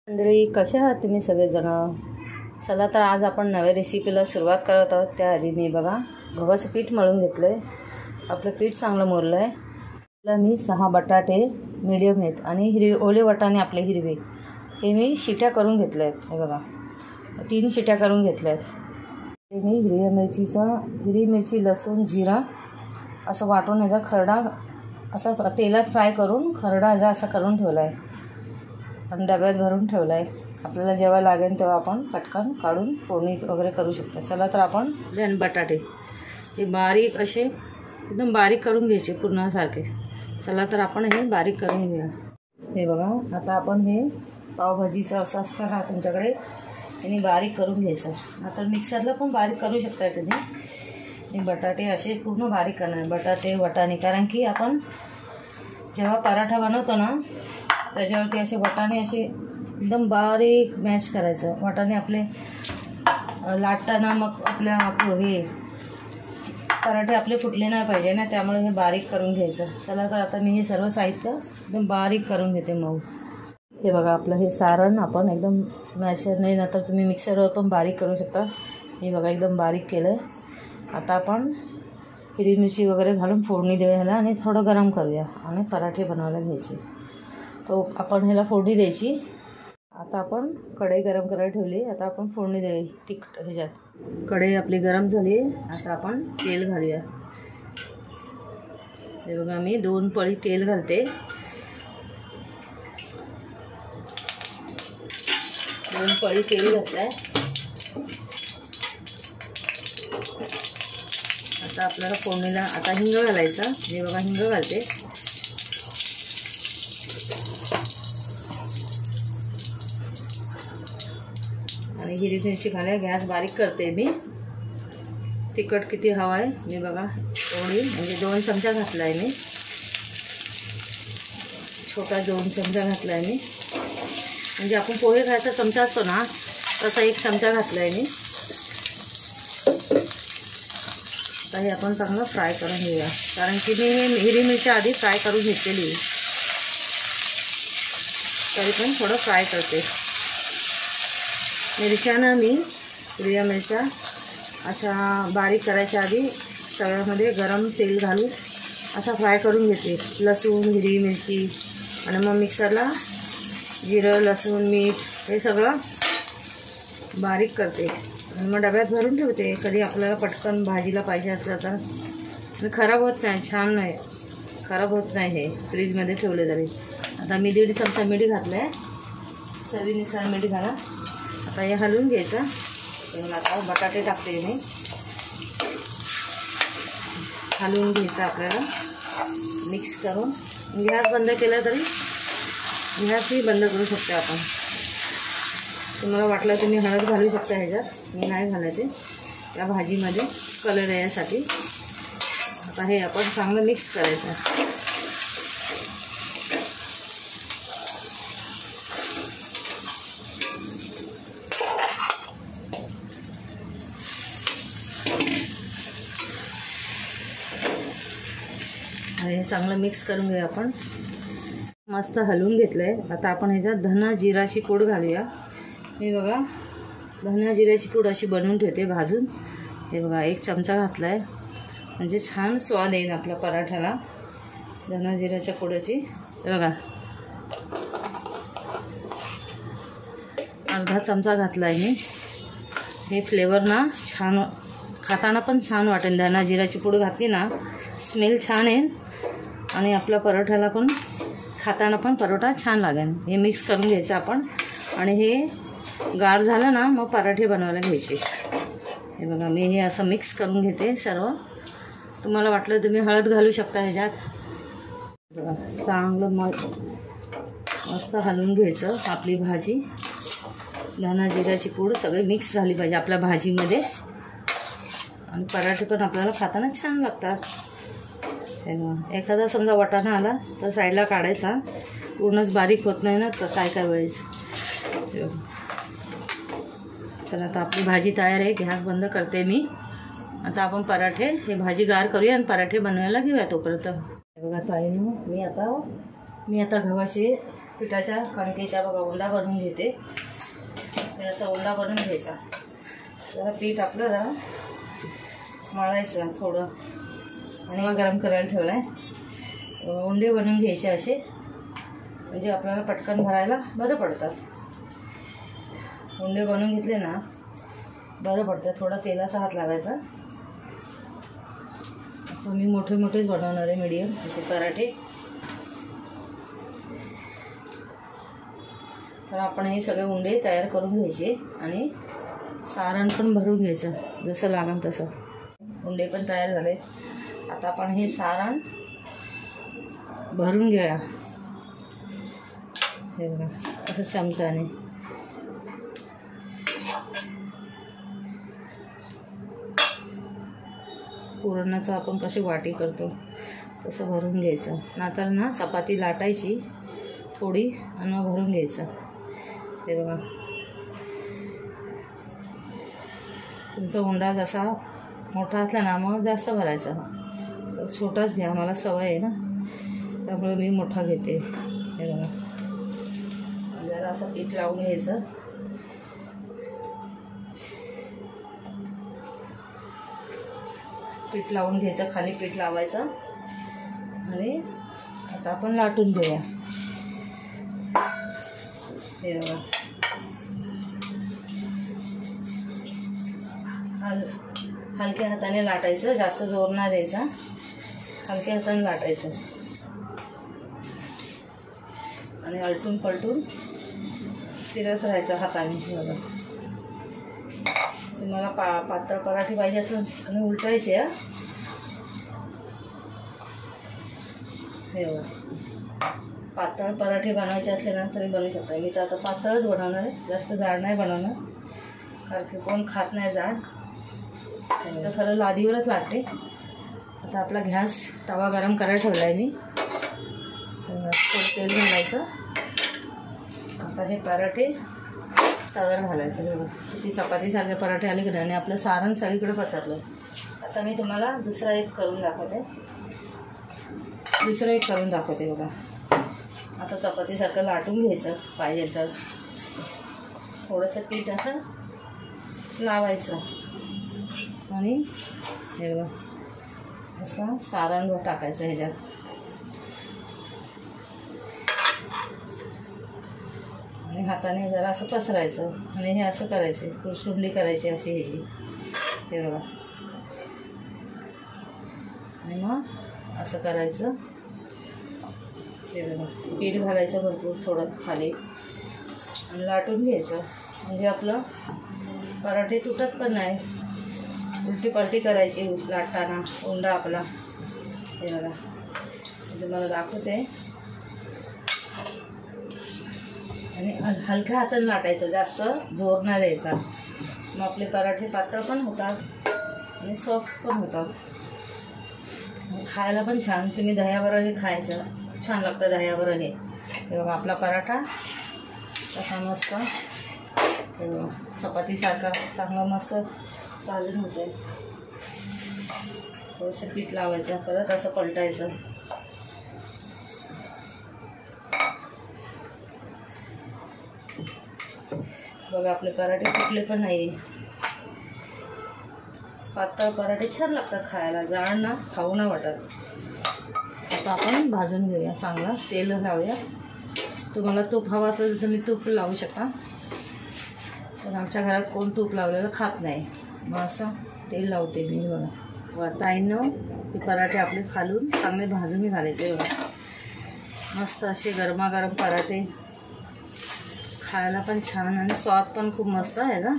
मंडळी, कशा आहात तुम्ही सगळेजण? चला तर आज आपण नव्या रेसिपीला सुरुवात करत आहोत. त्याआधी मी बघा गव्हाचं पीठ मळून घेतलं आहे. आपलं पीठ चांगलं मुरलं आहे. त्याला मी 6 बटाटे मीडियम आहेत आणि ओले वाटाणे आपले हिरवे हे मी शिट्या करून घेतल्या आहेत. हे बघा 3 शिट्या करून घेतल्या आहेत. ते मी हिरवी मिरची लसूण जिरा असं वाटून याचा खरडा असा तेलात फ्राय करून खरडा याचा असा करून ठेवला आहे आणि डब्यात भरून ठेवला आहे. आपल्याला जेव्हा लागेल तेव्हा आपण पटकन काढून फोडणी वगैरे करू शकतो. चला तर आपण बटाटे हे बारीक असे एकदम बारीक करून घ्यायचे पूर्णासारखे. चला तर आपण हे बारीक करून घेऊया. हे बघा आता आपण हे पावभाजीचं असं असतं ना तुमच्याकडे, त्यांनी बारीक करून घ्यायचं. आता मिक्सरला पण बारीक करू शकता तुम्ही. हे बटाटे असे पूर्ण बारीक करणार, बटाटे वाटाणे, कारण की आपण जेव्हा पराठा बनवतो ना त्याच्यावरती असे वाटाणे असे एकदम बारीक मॅश करायचं. वाटाणे आपले लाटताना मग आपल्या हे पराठे आपले फुटले नाही पाहिजे ना, त्यामुळे हे बारीक करून घ्यायचं. चला तर आता मी हे सर्व साहित्य एकदम बारीक करून घेते मऊ. हे बघा आपलं हे सारण आपण एकदम मॅशरने नंतर तुम्ही मिक्सरवर पण बारीक करू शकता. हे बघा एकदम बारीक केलं. आता आपण हिरवी मिरची वगैरे घालून फोडणी देऊया ह्याला आणि थोडं गरम करूया आणि पराठे बनवायला घ्यायचे. तो आपण ह्याला फोडणी द्यायची. आता आपण कढई गरम करायला ठेवली. आता आपण फोडणी द्यायची ह्याच्यात. कढई आपली गरम झाली. आता आपण तेल घालूया. हे बघा मी 2 पळी तेल घालते. 2 पळी तेल घातलं आहे. आता आपल्याला फोडणीला आता हिंग घालायचं. मी बघा हिंग घालते. आणि हिरवी मिरची घालाय. गॅस बारीक करते मी. तिखट किती हवं आहे मी बघा एवढी, म्हणजे 2 चमचा घातला आहे मी. छोटा 2 चमचा घातला आहे मी. म्हणजे आपण पोहे खायचा चमचा असतो ना तसा 1 चमचा घातला आहे मी. आता हे आपण चांगलं फ्राय करून घेऊया, कारण की मी हे हिरवी मिरची आधी फ्राय करून घेतलेली, तरी पण थोडं फ्राय करते. मिरच्यानं मी हिरव्या मिरच्या अशा बारीक करायच्या आधी तव्यामध्ये गरम तेल घालून असा फ्राय करून घेते. लसूण हिरवी मिरची आणि मग मिक्सरला जिरं लसूण मीठ हे सगळं बारीक करते आणि मग डब्यात भरून ठेवते. कधी आपल्याला पटकन भाजीला पाहिजे असलं तर. खराब होत नाही, छान नाही, खराब होत नाही हे फ्रीजमध्ये ठेवले तरी. आता मी 1.5 चमचा मीठ घातलं आहे. चवीनुसार मीठ घाला. आता हे हलवून घ्यायचं. तर आता बटाटे टाकते मी. हलवून घ्यायचं आपल्याला मिक्स करून. गॅस बंद केला तरी गॅसही बंद करू शकतो आपण. तुम्हाला वाटलं तुम्ही हळद घालू शकता ह्याच्यात, मी नाही घालायचे त्या भाजीमध्ये कलर यासाठी. आता हे आपण चांगलं मिक्स करायचं. हे चांगलं मिक्स करून घेऊया आपण. मस्त हलवून घेतलं आहे. आता आपण ह्याच्यात धना जिराची पूड घालूया. मी बघा धना जिऱ्याची पूड अशी बनवून ठेवते भाजून. हे बघा 1 चमचा घातला आहे, म्हणजे छान स्वाद येईल आपल्या पराठ्याला धना जिऱ्याच्या पुडाची. हे बघा अर्धा चमचा घातला आहे मी. हे फ्लेवर ना छान खाताना पण छान वाटेल. धना जिऱ्याची पूड घातली ना स्मेल छान येईल आणि आपल्या परोठ्याला पण खाताना पण परोठा छान लागेल. हे मिक्स करून घ्यायचं आपण आणि हे गार झालं ना मग पराठे बनवायला घ्यायचे. हे बघा मी हे असं मिक्स करून घेते सर्व. तुम्हाला वाटलं तुम्ही हळद घालू शकता ह्याच्यात. बघा चांगलं मस्त हलवून घ्यायचं. आपली भाजी धना जिऱ्याची पूड सगळी मिक्स झाली पाहिजे आपल्या भाजीमध्ये आणि पराठे पण आपल्याला खाताना छान लागतात. एखादा समजा वाटाणा आला तर साईडला काढायचा, पूर्णच बारीक होत नाही ना तर काय वेळेस. चला आता आपली भाजी तयार आहे. गॅस बंद करते मी. आता आपण पराठे हे भाजी गार करूया आणि पराठे बनवायला घेऊया तोपर्यंत. बघा ताईंनो मी आता गव्हाचे पिठाच्या कणकेच्या बघा उंडा बनवून घेते. असा उंडा बनवून घ्यायचा. जरा पीठ आपलं जरा मळायचं थोडं आणि मग गरम करायला ठेवलं आहे. उंडे बनवून घ्यायचे असे, म्हणजे आपल्याला पटकन भरायला बरं पडतात. उंडे बनवून घेतले ना बरं पडतं. थोडा तेलाचा हात लावायचा. मी मोठे मोठेच बनवणार आहे, मीडियम असे पराठे. तर आपण हे सगळे उंडे तयार करून घ्यायचे आणि सारण पण भरून घ्यायचं जसं लागेल तसं. उंडे पण तयार झाले. आता आपण हे सारण भरून घ्या. हे बघा असं चमच्याने. पुरणाचं आपण कशी वाटी करतो तसं भरून घ्यायचं. नंतर ना चपाती लाटायची थोडी आणि मग भरून घ्यायचं. हे बघा तुमचा उंडा जसा मोठा असला ना मग जास्त भरायचा. छोटाच घ्या, मला सवय आहे ना त्यामुळे मी मोठा घेते. हे बघा जरा असं पीठ लावून घ्यायचं. पीठ लावून घ्यायचं, खाली पीठ लावायचं आणि आता आपण लाटून घेऊया. हे बघा हलक्या हाताने लाटायचं, जास्त जोर नाही द्यायचा. हलक्या हाताने लाटायचं आणि अलटून पलटून फिरत राहायचं हाताने. बघा तुम्हाला पातळ पराठे पाहिजे असलं आणि उलटायचे. हे बघा पातळ पराठे बनवायचे असले ना तरी बनवू शकता. मी तर आता पातळच बनवणार आहे, जास्त जाड नाही बनवणार कारण की कोण खात नाही जाड. तर खरं लादीवरच लागते. आता आपला गॅस तवा गरम करायला ठेवला आहे मी. थोडं तेल घालायचं. आता हे पराठे तव्यावर घालायचं. ती चपातीसारखे पराठे आले की नाही आणि आपलं सारण सगळीकडे पसरलं. आता मी तुम्हाला दुसरा एक करून दाखवते. बघा असं चपातीसारखं लाटून घ्यायचं. पाहिजे तर थोडंसं पीठ असं लावायचं आणि हे बघा असं सारण टाकायचं ह्याच्यात. आणि हाताने जरा असं पसरायचं आणि हे असं करायचे, कुरसुंडी करायची अशी ह्याची. हे बघा आणि मग असं करायचं. हे बघा पीठ घालायचं भरपूर थोडं खाली आणि लाटून घ्यायचं. म्हणजे आपलं पराठे तुटत पण नाही. उलटी पलटी करायची लाटताना उंडा आपला. हे बघा तुम्हाला दाखवते. आणि हलक्या हाताने लाटायचं, जास्त जोर नाही द्यायचा. मग आपले पराठे पातळ पण होतात आणि सॉफ्ट पण होतात. खायला पण छान. तुम्ही दह्याबरोबर हे खायचं, छान लागतं दह्याबरोबर हे. हे बघा आपला पराठा कसा मस्त चपातीसारखा चांगला मस्त भाजून होते. थोडंसं पीठ लावायचं, परत असं पलटायचं. बघा आपले पराठे फुटले पण नाही. पातळ पराठे छान लागतात खायला, जाड ना खाऊ ना वाटत. आता आपण भाजून घेऊया चांगला. तेल लावूया. तुम्हाला तूप हवं असेल तर तुम्ही तूप लावू शकता. पण आमच्या घरात कोण तूप लावलेलं खात नाही, मग असं तेल लावते मी. बघा ताईंनो हे पराठे आपले खालून चांगले भाजून घालायचे. बघा मस्त असे गरमागरम पराठे, खायला पण छान आणि स्वाद पण खूप मस्त आहे ना.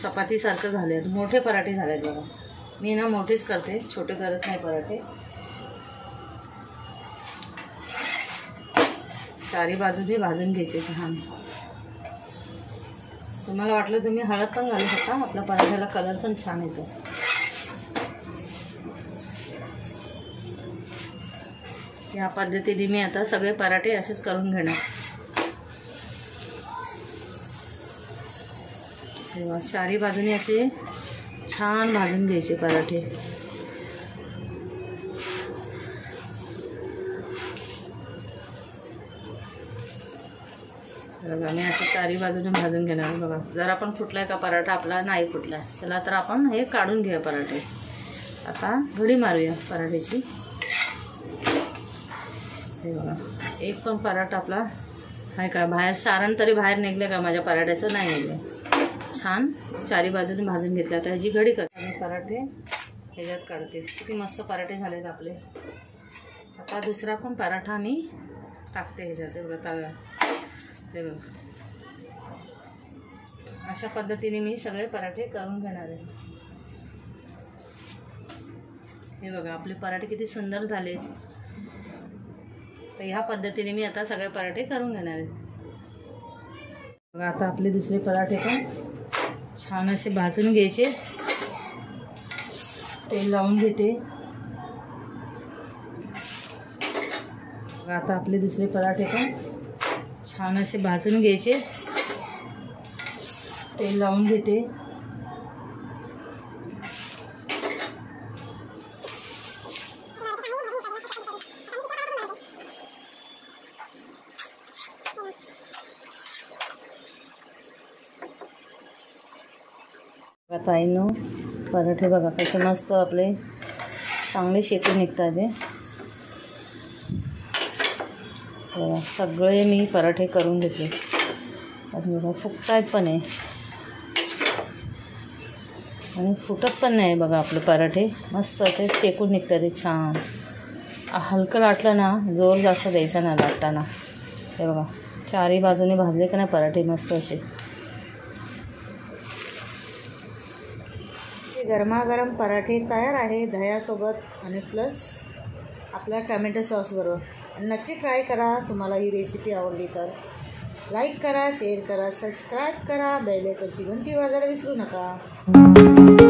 चपातीसारखं झाले, मोठे पराठे झाले आहेत. बघा मी ना मोठेच करते, छोटे करत नाही पराठे. चारी बाजूने भाजून घ्यायचे छान. तुम्हाला वाटलं तुम्ही हळद पण घालू शकता, आपल्या पराठ्याला कलर पण छान येतो. या पद्धतीने मी आता सगळे पराठे असेच करून घेणार. तेव्हा चारी बाजूने असे छान भाजून घ्यायचे पराठे. बघा मी असं चारी बाजूने भाजून घेणार. बघा जरा पण फुटलाय का पराठा? आपला नाही फुटलाय. चला तर आपण हे काढून घेऊया पराठे. आता घडी मारूया पराठ्याची. हे बघा एक पण पराठा आपला आहे का बाहेर? सारण तरी बाहेर निघलं का माझ्या पराठ्याचं? नाही निघलं. छान चारी बाजूने भाजून घेतलं. आता ह्याची घडी करते आणि पराठे ह्याच्यात काढते. किती मस्त पराठे झालेत आपले. आता दुसरा पण पराठा मी टाकते ह्याच्यात. हे बघा तव्यात. हे बघा अशा पद्धतीने मी सगळे पराठे करून घेणार आहे. हे बघा आपले पराठे किती सुंदर झाले. तर ह्या पद्धतीने मी आता सगळे पराठे करून घेणार आहे. बघा आता आपले दुसरे पराठे पण छान असे भाजून घ्यायचे. तेल लावून घेते. बघा आता आपले दुसरे पराठे पण छान असे भाजून घ्यायचे. तेल लावून घेते. आता आईनो पराठे बघा कसे मस्त आपले चांगले शेकून निघतात. ते सगळे मी पराठे करून घेतले. आणि बघा फुगतायत पण आहे आणि फुटत पण नाही. बघा आपले पराठे मस्त असे शेकून निघतात. ते छान हलकं लाटलं ना, जोर जास्त द्यायचा ना लाटताना. हे बघा चारी बाजूने भाजले का नाही पराठे मस्त असे. गरमागरम पराठे तयार आहे दह्यासोबत आणि प्लस आपल्या टमॅटो सॉसबरोबर. नक्की ट्राय करा. तुम्हाला ही रेसिपी आवडली तर लाईक करा, शेअर करा, सबस्क्राईब करा, बेल आयकॉनची घंटी वाजवायला विसरू नका.